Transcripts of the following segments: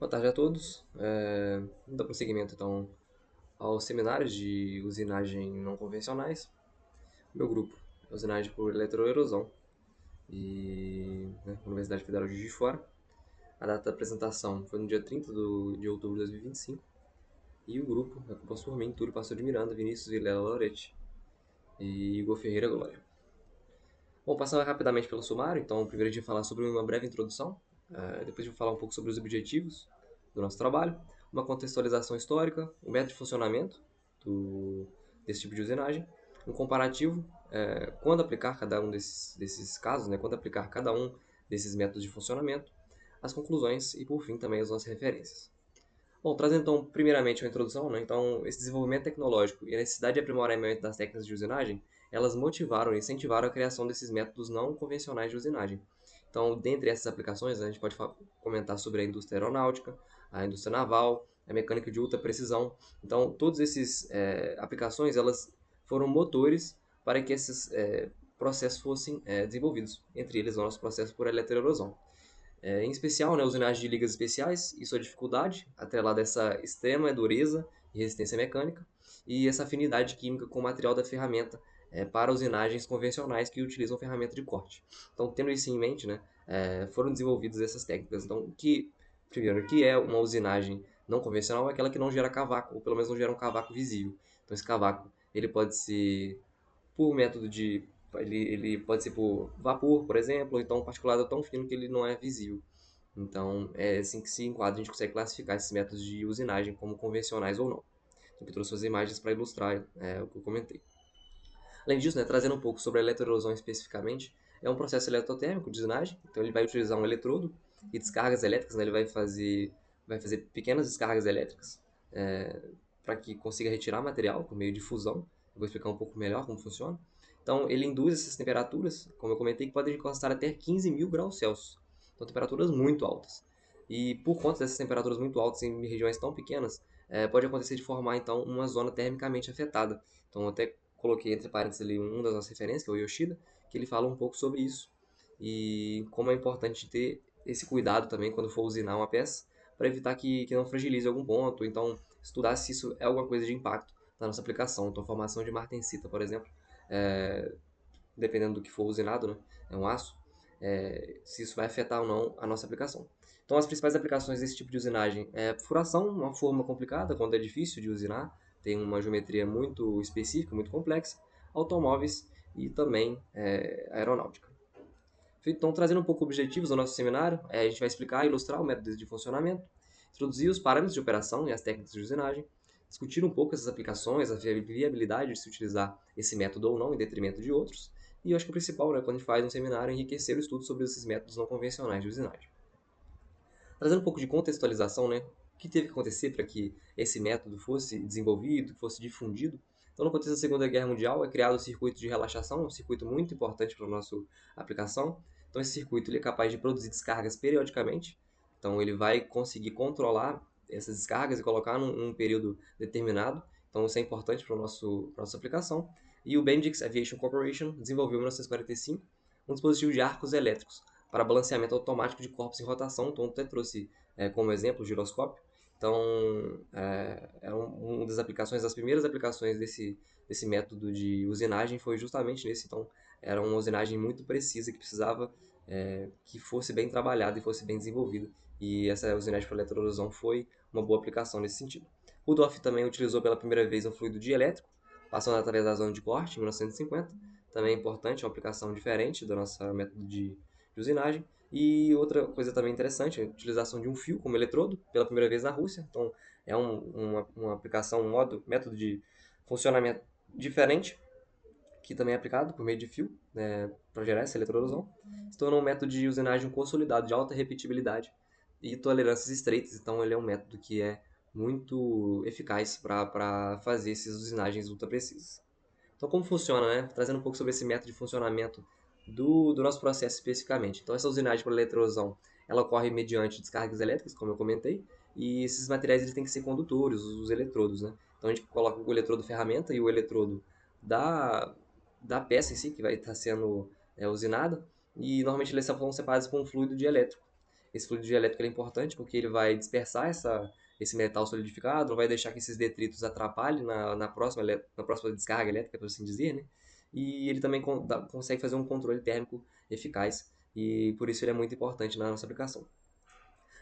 Boa tarde a todos. Vamos dar prosseguimento então aos seminários de usinagem não convencionais. Meu grupo é usinagem por eletroerosão Universidade Federal de Juiz de Fora. A data da apresentação foi no dia 30 de outubro de 2025. E o grupo é composto por mim, Túlio Pastor de Miranda, Vinícius Vilela Loretti e Igor Ferreira Glória. Bom, passando rapidamente pelo sumário, então primeiro a gente vai falar sobre uma breve introdução, depois a gente vai falar um pouco sobre os objetivos do nosso trabalho, uma contextualização histórica, o método de funcionamento desse tipo de usinagem, um comparativo, quando aplicar cada um desses casos, né, quando aplicar cada um desses métodos de funcionamento, as conclusões e, por fim, também as nossas referências. Bom, trazendo então primeiramente uma introdução, né? Então, esse desenvolvimento tecnológico e a necessidade de aprimoramento das técnicas de usinagem, elas motivaram e incentivaram a criação desses métodos não convencionais de usinagem. Então, dentre essas aplicações, a gente pode comentar sobre a indústria aeronáutica, a indústria naval, a mecânica de ultra precisão. Então, todas essas aplicações, elas foram motores para que esses processos fossem desenvolvidos, entre eles o nosso processo por eletroerosão. Em especial, né, usinagem de ligas especiais e sua dificuldade, atrelada a essa extrema dureza e resistência mecânica, e essa afinidade química com o material da ferramenta para usinagens convencionais que utilizam ferramenta de corte. Então, tendo isso em mente, né, foram desenvolvidas essas técnicas. Então, primeiro, que é uma usinagem não convencional é aquela que não gera cavaco, ou pelo menos não gera um cavaco visível. Então, esse cavaco ele pode ser por método de ele pode ser por vapor, por exemplo, ou então um particulado tão fino que ele não é visível. Então, é assim que se enquadra, a gente consegue classificar esses métodos de usinagem como convencionais ou não. Então, eu trouxe as imagens para ilustrar o que eu comentei. Além disso, né, trazendo um pouco sobre a eletroerosão especificamente, é um processo eletrotérmico de usinagem, então ele vai utilizar um eletrodo e descargas elétricas, né, ele vai fazer pequenas descargas elétricas para que consiga retirar material por meio de fusão. Eu vou explicar um pouco melhor como funciona. Então, ele induz essas temperaturas, como eu comentei, que podem alcançar até 15 mil graus Celsius. Então, temperaturas muito altas. E por conta dessas temperaturas muito altas em regiões tão pequenas, pode acontecer de formar, então, uma zona termicamente afetada. Então, até coloquei entre parênteses ali um das nossas referências, que é o Yoshida, que ele fala um pouco sobre isso. E como é importante ter esse cuidado também quando for usinar uma peça, para evitar que não fragilize algum ponto, ou então estudar se isso é alguma coisa de impacto na nossa aplicação. Então, formação de martensita, por exemplo, é, dependendo do que for usinado, né, é um aço, se isso vai afetar ou não a nossa aplicação. Então, as principais aplicações desse tipo de usinagem é furação, uma forma complicada, quando é difícil de usinar, tem uma geometria muito específica, muito complexa, automóveis e também aeronáutica. Então, trazendo um pouco objetivos do nosso seminário, a gente vai explicar e ilustrar o método de funcionamento, introduzir os parâmetros de operação e as técnicas de usinagem, discutir um pouco essas aplicações, a viabilidade de se utilizar esse método ou não em detrimento de outros, e eu acho que o principal, né, quando a gente faz um seminário, é enriquecer o estudo sobre esses métodos não convencionais de usinagem. Trazendo um pouco de contextualização, né, o que teve que acontecer para que esse método fosse desenvolvido, fosse difundido. Então, no contexto da Segunda Guerra Mundial, é criado o circuito de relaxação, um circuito muito importante para a nossa aplicação. Então, esse circuito ele é capaz de produzir descargas periodicamente. Então, ele vai conseguir controlar essas descargas e colocar num período determinado. Então, isso é importante para a nossa aplicação. E o Bendix Aviation Corporation desenvolveu em 1945 um dispositivo de arcos elétricos para balanceamento automático de corpos em rotação. Então, até trouxe como exemplo o giroscópio. Então, uma das aplicações, das primeiras aplicações desse método de usinagem foi justamente nesse. Então, era uma usinagem muito precisa que precisava que fosse bem trabalhada e fosse bem desenvolvida. E essa usinagem por eletroerosão foi uma boa aplicação nesse sentido. Rudolph também utilizou pela primeira vez um fluido dielétrico, passando através da zona de corte, em 1950. Também é importante, é uma aplicação diferente do nosso método de usinagem. E outra coisa também interessante, a utilização de um fio como eletrodo, pela primeira vez na Rússia. Então, é uma aplicação, método de funcionamento diferente, que também é aplicado por meio de fio, para gerar essa eletrodosão. Se tornou um método de usinagem consolidado, de alta repetibilidade e tolerâncias estreitas. Então, ele é um método que é muito eficaz para fazer essas usinagens ultra precisas. Então, como funciona, né? Trazendo um pouco sobre esse método de funcionamento do nosso processo especificamente. Então, essa usinagem para eletrosão, ela ocorre mediante descargas elétricas, como eu comentei, e esses materiais eles têm que ser condutores, os eletrodos, né? Então, a gente coloca o eletrodo ferramenta e o eletrodo da, da peça em si, que vai estar sendo usinada, e normalmente eles são separados por um fluido dielétrico. esse fluido dielétrico é importante porque ele vai dispersar esse metal solidificado, não vai deixar que esses detritos atrapalhem na próxima descarga elétrica, por assim dizer, né? E ele também consegue fazer um controle térmico eficaz, e por isso ele é muito importante na nossa aplicação.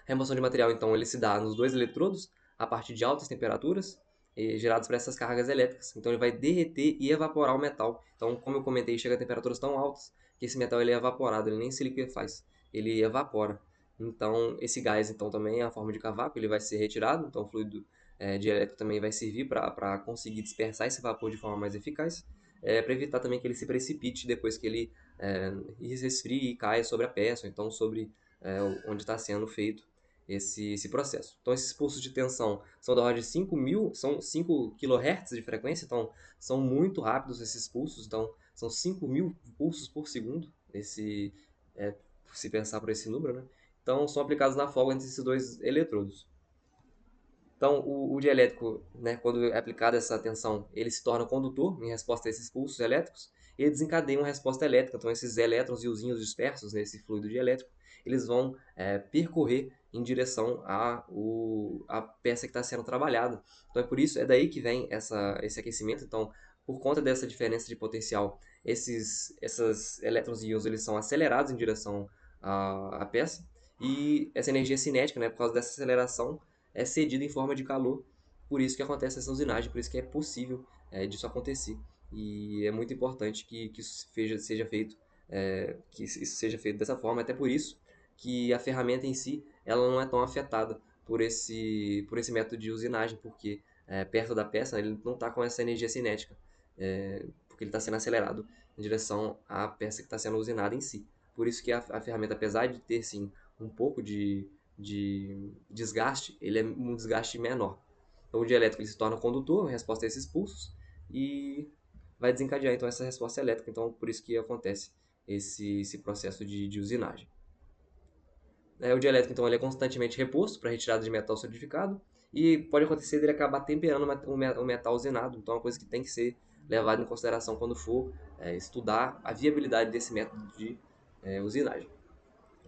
A remoção de material, então, ele se dá nos dois eletrodos, a partir de altas temperaturas, geradas por essas cargas elétricas. Então, ele vai derreter e evaporar o metal. Então, como eu comentei, chega a temperaturas tão altas que esse metal ele é evaporado, ele nem se liquefaz, ele evapora. Então, esse gás, então, também é a forma de cavaco, ele vai ser retirado. Então, o fluido dielétrico também vai servir para conseguir dispersar esse vapor de forma mais eficaz, para evitar também que ele se precipite depois que ele resfrie e caia sobre a peça, ou então sobre onde está sendo feito esse processo. Então, esses pulsos de tensão são da ordem de 5.000, são 5 kHz de frequência, então são muito rápidos esses pulsos, então são 5.000 pulsos por segundo, se pensar por esse número, né? Então, são aplicados na folga entre esses dois eletrodos. Então, o dielétrico, né, quando é aplicada essa tensão, ele se torna condutor em resposta a esses pulsos elétricos e ele desencadeia uma resposta elétrica. Então, esses elétrons e os íons dispersos nesse fluido dielétrico, eles vão percorrer em direção à peça que está sendo trabalhada. Então, é daí que vem esse aquecimento. Então, por conta dessa diferença de potencial, esses elétrons e íons eles são acelerados em direção à peça, e essa energia cinética, né, por causa dessa aceleração, é cedido em forma de calor. Por isso que acontece essa usinagem, por isso que é possível disso acontecer. E é muito importante que isso seja feito dessa forma, até por isso que a ferramenta em si ela não é tão afetada por esse método de usinagem, porque perto da peça ele não está com essa energia cinética, porque ele está sendo acelerado em direção à peça que está sendo usinada em si. Por isso que a ferramenta, apesar de ter sim um pouco de desgaste, ele é um desgaste menor. Então, o dielétrico ele se torna condutor em resposta a esses pulsos e vai desencadear então essa resposta elétrica. Então, por isso que acontece esse processo de usinagem. O dielétrico então ele é constantemente reposto para retirada de metal solidificado e pode acontecer dele acabar temperando o metal usinado. Então, é uma coisa que tem que ser levada em consideração quando for estudar a viabilidade desse método de usinagem.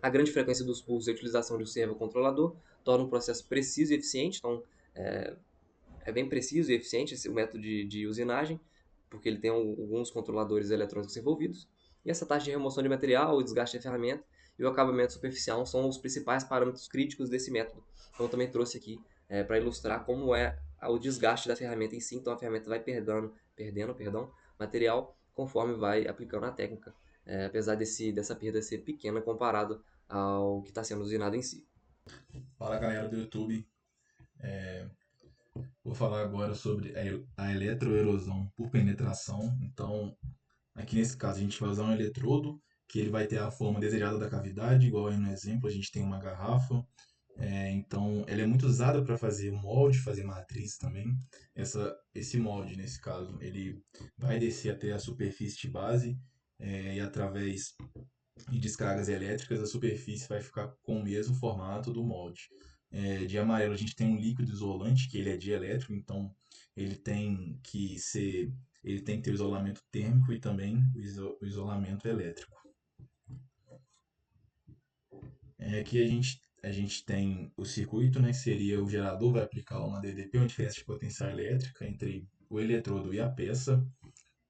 A grande frequência dos pulsos e a utilização de um servocontrolador torna um processo preciso e eficiente. Então, é, é bem preciso e eficiente o método de usinagem, porque ele tem alguns controladores eletrônicos envolvidos. E essa taxa de remoção de material, o desgaste da ferramenta e o acabamento superficial são os principais parâmetros críticos desse método. Então, eu também trouxe aqui para ilustrar como é o desgaste da ferramenta em si. Então, a ferramenta vai perdendo material conforme vai aplicando a técnica, apesar dessa perda ser pequena comparado ao que está sendo usinado em si. Fala galera do YouTube, vou falar agora sobre a eletroerosão por penetração. Então, aqui nesse caso a gente vai usar um eletrodo que ele vai ter a forma desejada da cavidade, igual aí no exemplo a gente tem uma garrafa. Então, ela é muito usada para fazer molde, fazer matriz também. Esse molde, nesse caso, ele vai descer até a superfície de base e através de descargas elétricas a superfície vai ficar com o mesmo formato do molde. De amarelo a gente tem um líquido isolante que ele é dielétrico, então ele tem que ser, ele tem que ter o isolamento térmico e também o isolamento elétrico. Aqui a gente tem o circuito, né, que seria o gerador vai aplicar uma DDP, uma diferença de potência elétrica entre o eletrodo e a peça.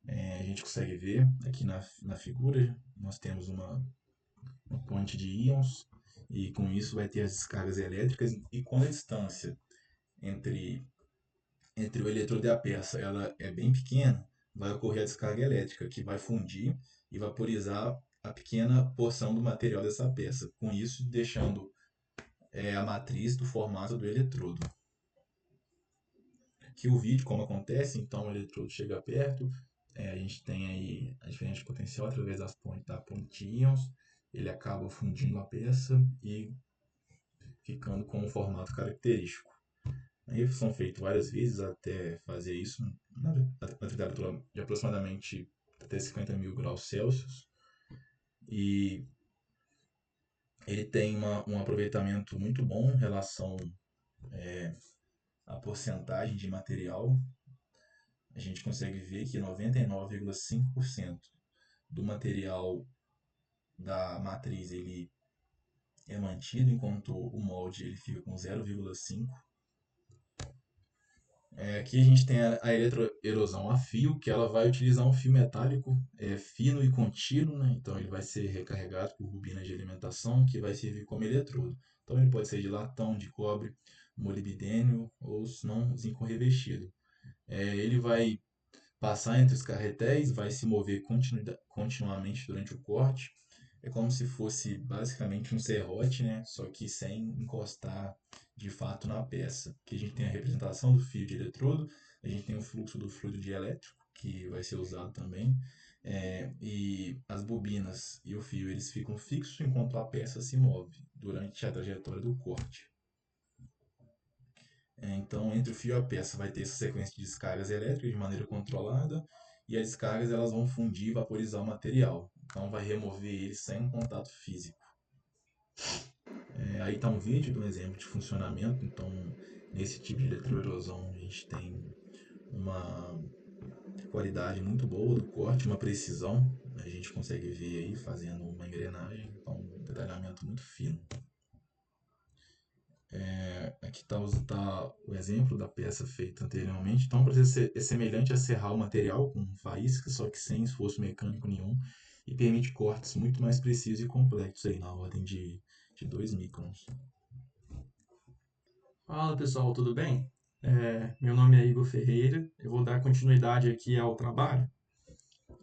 A gente consegue ver aqui na figura, nós temos uma ponte de íons e com isso vai ter as descargas elétricas e quando a distância entre, entre o eletrodo e a peça ela é bem pequena, vai ocorrer a descarga elétrica que vai fundir e vaporizar a pequena porção do material dessa peça, com isso deixando a matriz do formato do eletrodo. Aqui o vídeo, como acontece, então o eletrodo chega perto, a gente tem aí a diferença de potencial através da ponte de íons, ele acaba fundindo a peça e ficando com um formato característico. Aí são feitas várias vezes até fazer isso na temperatura de aproximadamente até 50 mil graus Celsius. E ele tem um aproveitamento muito bom em relação à porcentagem de material. A gente consegue ver que 99,5% do material da matriz ele é mantido, enquanto o molde ele fica com 0,5. Aqui a gente tem a eletroerosão a fio, que ela vai utilizar um fio metálico fino e contínuo, né? Então ele vai ser recarregado por bobinas de alimentação, que vai servir como eletrodo. Então ele pode ser de latão, de cobre, molibdênio ou se não zinco revestido. Ele vai passar entre os carretéis, vai se mover continuamente durante o corte. É como se fosse basicamente um serrote, né? Só que sem encostar de fato na peça. Aqui a gente tem a representação do fio de eletrodo, a gente tem o fluxo do fluido dielétrico, que vai ser usado também. E as bobinas e o fio eles ficam fixos enquanto a peça se move durante a trajetória do corte. Então, entre o fio e a peça vai ter essa sequência de descargas elétricas de maneira controlada e as descargas elas vão fundir e vaporizar o material. Então, vai remover ele sem um contato físico. Aí está um vídeo de um exemplo de funcionamento. Então, nesse tipo de eletroerosão, a gente tem uma qualidade muito boa do corte, uma precisão. A gente consegue ver aí fazendo uma engrenagem, então um detalhamento muito fino. Aqui está o exemplo da peça feita anteriormente. Então, é semelhante a serrar o material com faísca, só que sem esforço mecânico nenhum, e permite cortes muito mais precisos e complexos, aí, na ordem de 2 microns. Fala pessoal, tudo bem? Meu nome é Igor Ferreira, eu vou dar continuidade aqui ao trabalho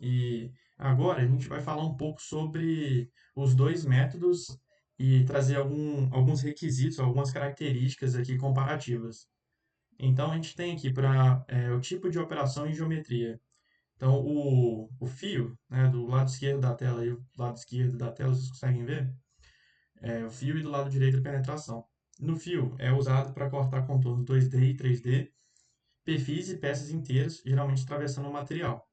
e agora a gente vai falar um pouco sobre os dois métodos e trazer alguns requisitos, algumas características aqui comparativas. Então a gente tem aqui para o tipo de operação em geometria. Então o fio, né, do lado esquerdo da tela e o lado esquerdo da tela, vocês conseguem ver? O fio e do lado direito a penetração. No fio é usado para cortar contornos 2D e 3D, perfis e peças inteiras, geralmente atravessando o material.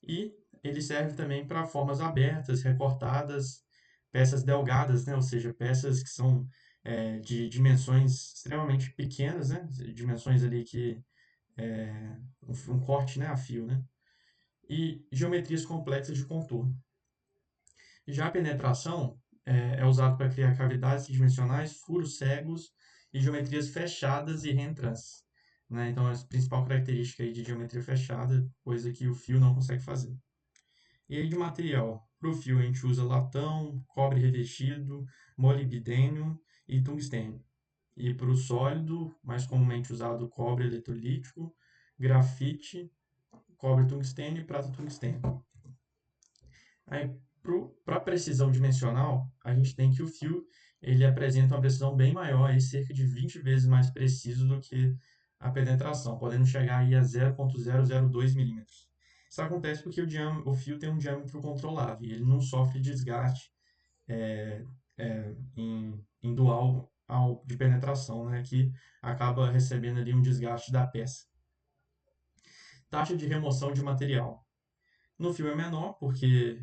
E ele serve também para formas abertas, recortadas, peças delgadas, né? Ou seja, peças que são de dimensões extremamente pequenas, né? Dimensões ali que um corte, né, a fio, né? E geometrias complexas de contorno. Já a penetração é usado para criar cavidades tridimensionais, furos cegos e geometrias fechadas e reentrantes. Né? Então, a principal característica aí de geometria fechada, coisa que o fio não consegue fazer. E aí de material, para o fio a gente usa latão, cobre revestido, molibdênio e tungstênio. E para o sólido, mais comumente usado cobre eletrolítico, grafite, cobre tungstênio e prata tungstênio. Aí, para precisão dimensional, a gente tem que o fio ele apresenta uma precisão bem maior, aí, cerca de 20 vezes mais preciso do que a penetração, podendo chegar aí a 0,002 milímetros. Isso acontece porque o fio tem um diâmetro controlável e ele não sofre desgaste em dual de penetração, né, que acaba recebendo ali um desgaste da peça. Taxa de remoção de material. No fio é menor, porque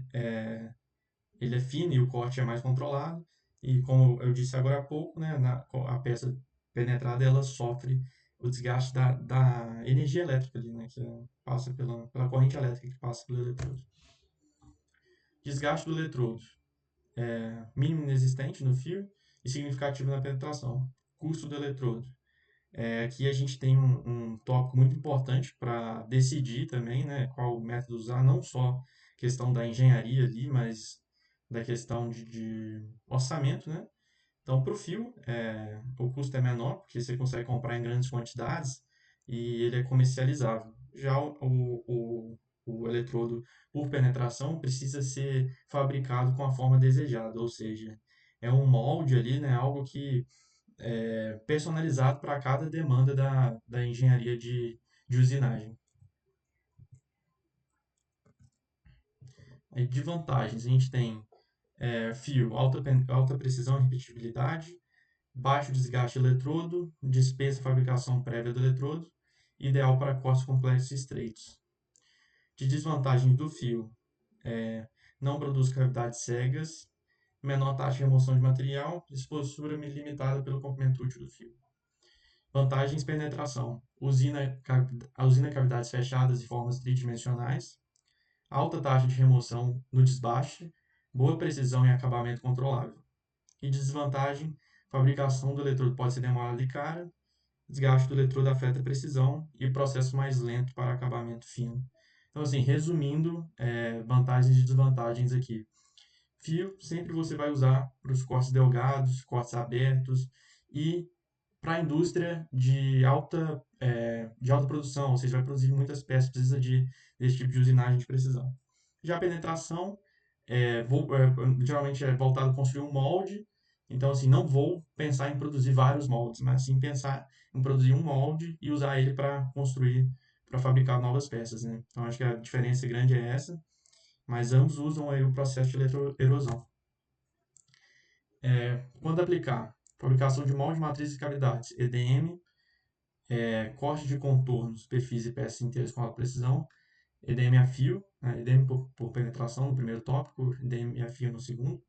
ele é fino e o corte é mais controlado. E como eu disse agora há pouco, né, a peça penetrada ela sofre o desgaste da energia elétrica ali, né, que passa pela corrente elétrica que passa pelo eletrodo. Desgaste do eletrodo. Mínimo inexistente no fio e significativo na penetração. Custo do eletrodo. Aqui a gente tem um tópico muito importante para decidir também, né, qual método usar, não só questão da engenharia ali, mas da questão de orçamento, né? Então, para o fio, o custo é menor, porque você consegue comprar em grandes quantidades e ele é comercializável. Já o eletrodo por penetração precisa ser fabricado com a forma desejada, ou seja, é um molde ali, né, algo que personalizado para cada demanda da engenharia de usinagem. Aí, de vantagens, a gente tem fio, alta precisão e repetibilidade, baixo desgaste eletrodo, dispensa fabricação prévia do eletrodo, ideal para cortes complexos e estreitos. De desvantagem do fio, não produz cavidades cegas, menor taxa de remoção de material, espessura limitada pelo comprimento útil do fio. Vantagens: penetração, usina cavidades fechadas e formas tridimensionais, alta taxa de remoção no desbaste, boa precisão e acabamento controlável. E desvantagem, fabricação do eletrodo pode ser demorada e cara, desgaste do eletrodo afeta a precisão e processo mais lento para acabamento fino. Então, assim, resumindo, vantagens e desvantagens aqui. Fio sempre você vai usar para os cortes delgados, cortes abertos e para a indústria de alta produção, ou seja, vai produzir muitas peças, precisa desse tipo de usinagem de precisão. Já a penetração, geralmente é voltado a construir um molde, então assim, não vou pensar em produzir vários moldes, mas sim pensar em produzir um molde e usar ele para construir, para fabricar novas peças, né? Então acho que a diferença grande é essa, mas ambos usam aí o processo de eletroerosão. Quando aplicar, fabricação de molde, matrizes e cavidades, EDM, corte de contornos, perfis e peças inteiras com alta precisão, EDM a fio, né, EDM por penetração no primeiro tópico, EDM a fio no segundo,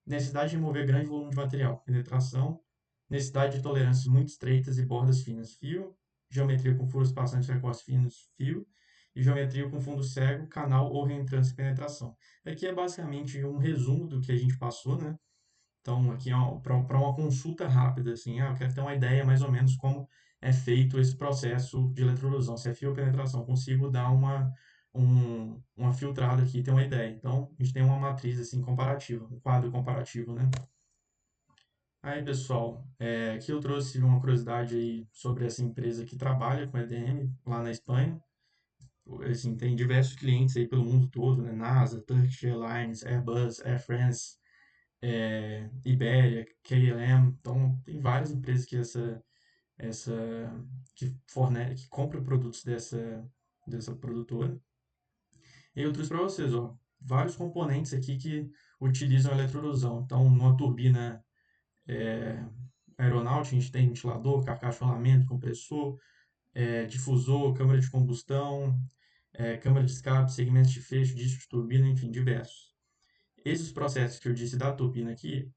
necessidade de remover grande volume de material, penetração, necessidade de tolerâncias muito estreitas e bordas finas, fio, geometria com furos passantes e recortes finos, fio, e geometria com fundo cego, canal ou reentrância e penetração. Aqui é basicamente um resumo do que a gente passou, né? Então, aqui para uma consulta rápida, assim, eu quero ter uma ideia mais ou menos como é feito esse processo de eletroerosão, se é fio ou penetração, consigo dar uma filtrada aqui, ter uma ideia. Então, a gente tem uma matriz assim comparativa, um quadro comparativo, né? Aí, pessoal, aqui eu trouxe uma curiosidade aí sobre essa empresa que trabalha com EDM lá na Espanha. Assim, tem diversos clientes aí pelo mundo todo, né? NASA, Turkish Airlines, Airbus, Air France, Iberia, KLM, então tem várias empresas essa que compram produtos dessa produtora. E eu trouxe para vocês, ó, vários componentes aqui que utilizam eletroerosão. Então, numa turbina aeronáutica, a gente tem ventilador, carcaça de rolamento, compressor, difusor, câmara de combustão, câmara de escape, segmentos de fecho, disco de turbina, enfim, diversos. Esses processos que eu disse da turbina aqui,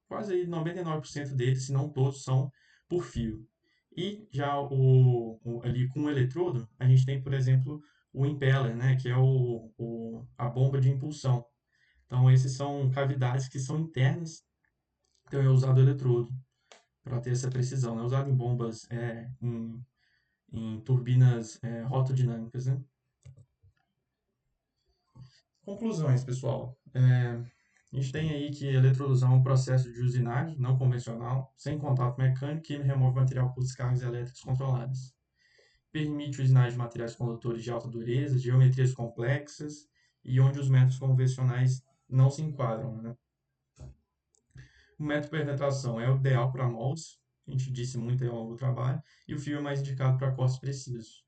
quase aí 99% deles, se não todos, são por fio. E já ali com o eletrodo, a gente tem, por exemplo, o impeller, né, que é a bomba de impulsão. Então, esses são cavidades que são internas, então é usado o eletrodo para ter essa precisão. É usado em bombas, em turbinas rotodinâmicas, né? Conclusões, pessoal. A gente tem aí que a eletroluzão é um processo de usinagem não convencional, sem contato mecânico, que remove material por descargas elétricas controladas. Permite usinagem de materiais condutores de alta dureza, geometrias complexas e onde os métodos convencionais não se enquadram, né? O método de penetração é o ideal para moldes, a gente disse muito aí ao longo do trabalho, e o fio é mais indicado para cortes precisos.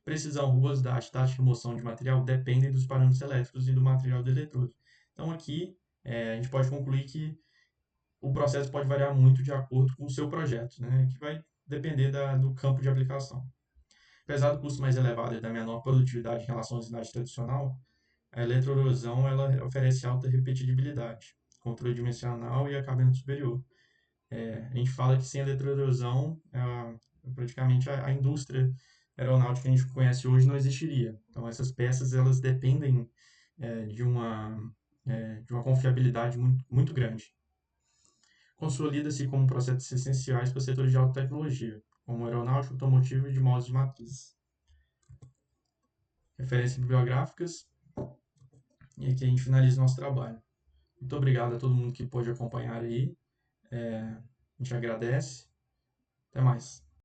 Precisão, rugosidade, taxa de remoção de material dependem dos parâmetros elétricos e do material do eletrodo. Então aqui a gente pode concluir que o processo pode variar muito de acordo com o seu projeto, né? Que vai depender do campo de aplicação. Apesar do custo mais elevado e da menor produtividade em relação à usinagem tradicional, a eletroerosão ela oferece alta repetibilidade, controle dimensional e acabamento superior. A gente fala que sem eletroerosão, praticamente a indústria aeronáutica que a gente conhece hoje não existiria. Então essas peças elas dependem de uma confiabilidade muito, muito grande. Consolida-se como processos essenciais para setores de alta tecnologia, como aeronáutica, automotivo e de modos de matriz. Referências bibliográficas, e aqui a gente finaliza o nosso trabalho. Muito obrigado a todo mundo que pôde acompanhar aí. A gente agradece. Até mais.